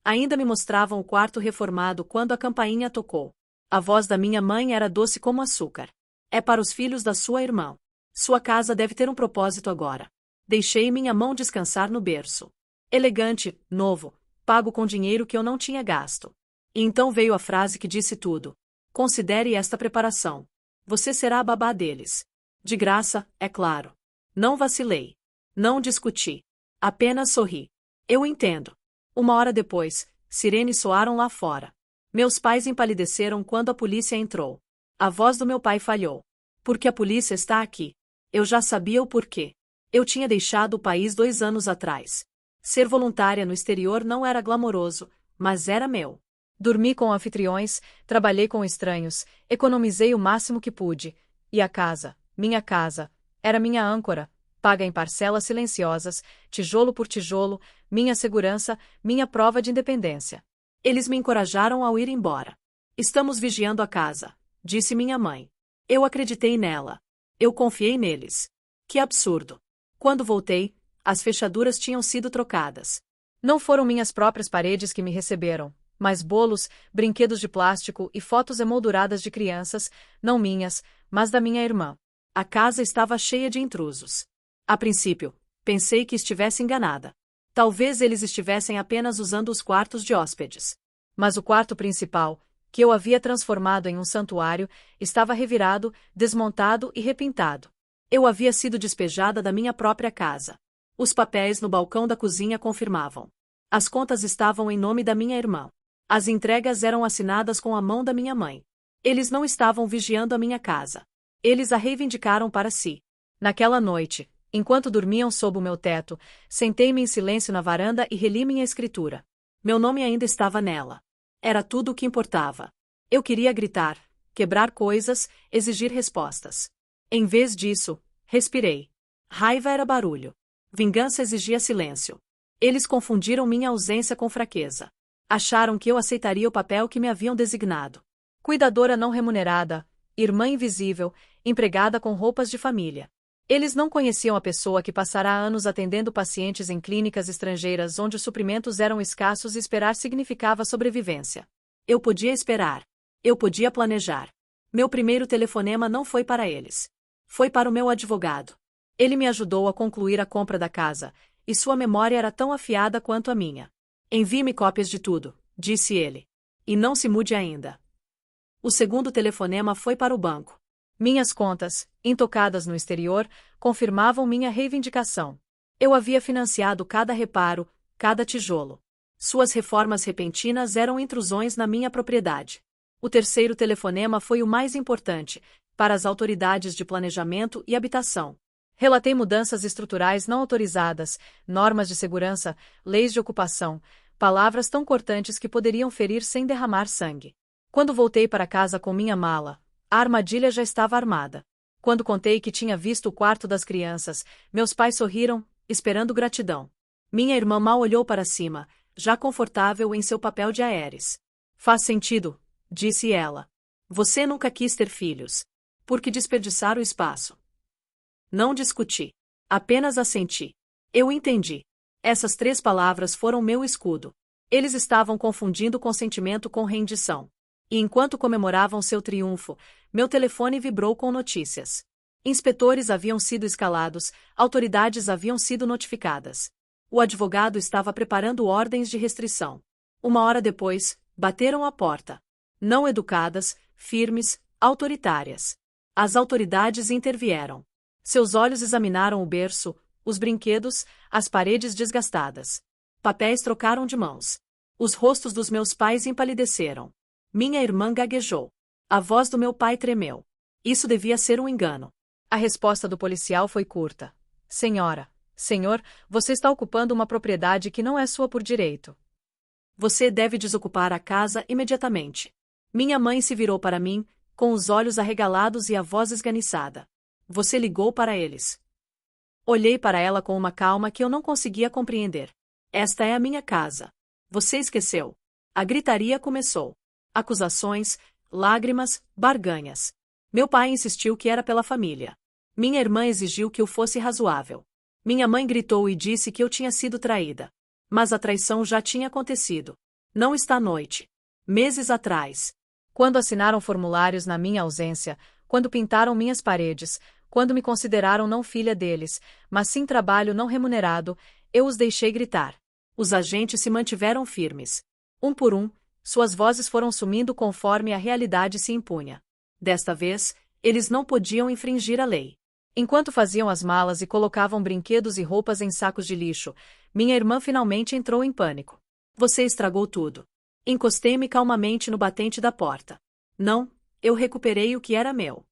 Ainda me mostravam o quarto reformado quando a campainha tocou. A voz da minha mãe era doce como açúcar. É para os filhos da sua irmã. Sua casa deve ter um propósito agora. Deixei minha mão descansar no berço. Elegante, novo, pago com dinheiro que eu não tinha gasto. E então veio a frase que disse tudo. Considere esta preparação. Você será a babá deles. De graça, é claro. Não vacilei. Não discuti. Apenas sorri. Eu entendo. 1 hora depois, sirenes soaram lá fora. Meus pais empalideceram quando a polícia entrou. A voz do meu pai falhou. Porque a polícia está aqui. Eu já sabia o porquê. Eu tinha deixado o país 2 anos atrás. Ser voluntária no exterior não era glamouroso, mas era meu. Dormi com anfitriões, trabalhei com estranhos, economizei o máximo que pude. E a casa, minha casa, era minha âncora, paga em parcelas silenciosas, tijolo por tijolo, minha segurança, minha prova de independência. Eles me encorajaram ao ir embora. Estamos vigiando a casa, disse minha mãe. Eu acreditei nela. Eu confiei neles. Que absurdo. Quando voltei, as fechaduras tinham sido trocadas. Não foram minhas próprias paredes que me receberam, mas bolos, brinquedos de plástico e fotos emolduradas de crianças, não minhas, mas da minha irmã. A casa estava cheia de intrusos. A princípio, pensei que estivesse enganada. Talvez eles estivessem apenas usando os quartos de hóspedes. Mas o quarto principal, que eu havia transformado em um santuário, estava revirado, desmontado e repintado. Eu havia sido despejada da minha própria casa. Os papéis no balcão da cozinha confirmavam. As contas estavam em nome da minha irmã. As entregas eram assinadas com a mão da minha mãe. Eles não estavam vigiando a minha casa. Eles a reivindicaram para si. Naquela noite, enquanto dormiam sob o meu teto, sentei-me em silêncio na varanda e reli minha escritura. Meu nome ainda estava nela. Era tudo o que importava. Eu queria gritar, quebrar coisas, exigir respostas. Em vez disso, respirei. Raiva era barulho. Vingança exigia silêncio. Eles confundiram minha ausência com fraqueza. Acharam que eu aceitaria o papel que me haviam designado. Cuidadora não remunerada, irmã invisível, empregada com roupas de família. Eles não conheciam a pessoa que passará anos atendendo pacientes em clínicas estrangeiras onde os suprimentos eram escassos e esperar significava sobrevivência. Eu podia esperar. Eu podia planejar. Meu primeiro telefonema não foi para eles. Foi para o meu advogado. Ele me ajudou a concluir a compra da casa, e sua memória era tão afiada quanto a minha. Envie-me cópias de tudo, disse ele. E não se mude ainda. O segundo telefonema foi para o banco. Minhas contas, intocadas no exterior, confirmavam minha reivindicação. Eu havia financiado cada reparo, cada tijolo. Suas reformas repentinas eram intrusões na minha propriedade. O terceiro telefonema foi o mais importante, para as autoridades de planejamento e habitação. Relatei mudanças estruturais não autorizadas, normas de segurança, leis de ocupação, palavras tão cortantes que poderiam ferir sem derramar sangue. Quando voltei para casa com minha mala, a armadilha já estava armada. Quando contei que tinha visto o quarto das crianças, meus pais sorriram, esperando gratidão. Minha irmã mal olhou para cima, já confortável em seu papel de Aéres. Faz sentido, disse ela. Você nunca quis ter filhos. Por que desperdiçar o espaço? Não discuti. Apenas assenti. Eu entendi. Essas 3 palavras foram meu escudo. Eles estavam confundindo consentimento com rendição. E enquanto comemoravam seu triunfo, meu telefone vibrou com notícias. Inspetores haviam sido escalados, autoridades haviam sido notificadas. O advogado estava preparando ordens de restrição. 1 hora depois, bateram à porta. Não educadas, firmes, autoritárias. As autoridades intervieram. Seus olhos examinaram o berço, os brinquedos, as paredes desgastadas. Papéis trocaram de mãos. Os rostos dos meus pais empalideceram. Minha irmã gaguejou. A voz do meu pai tremeu. Isso devia ser um engano. A resposta do policial foi curta. Senhora, senhor, você está ocupando uma propriedade que não é sua por direito. Você deve desocupar a casa imediatamente. Minha mãe se virou para mim, com os olhos arregalados e a voz esganiçada. Você ligou para eles. Olhei para ela com uma calma que eu não conseguia compreender. Esta é a minha casa. Você esqueceu. A gritaria começou. Acusações, lágrimas, barganhas. Meu pai insistiu que era pela família. Minha irmã exigiu que eu fosse razoável. Minha mãe gritou e disse que eu tinha sido traída. Mas a traição já tinha acontecido. Não está à noite. Meses atrás. Quando assinaram formulários na minha ausência, quando pintaram minhas paredes, quando me consideraram não filha deles, mas sim trabalho não remunerado, eu os deixei gritar. Os agentes se mantiveram firmes. Um por um, suas vozes foram sumindo conforme a realidade se impunha. Desta vez, eles não podiam infringir a lei. Enquanto faziam as malas e colocavam brinquedos e roupas em sacos de lixo, minha irmã finalmente entrou em pânico. Você estragou tudo. Encostei-me calmamente no batente da porta. Não, eu recuperei o que era meu.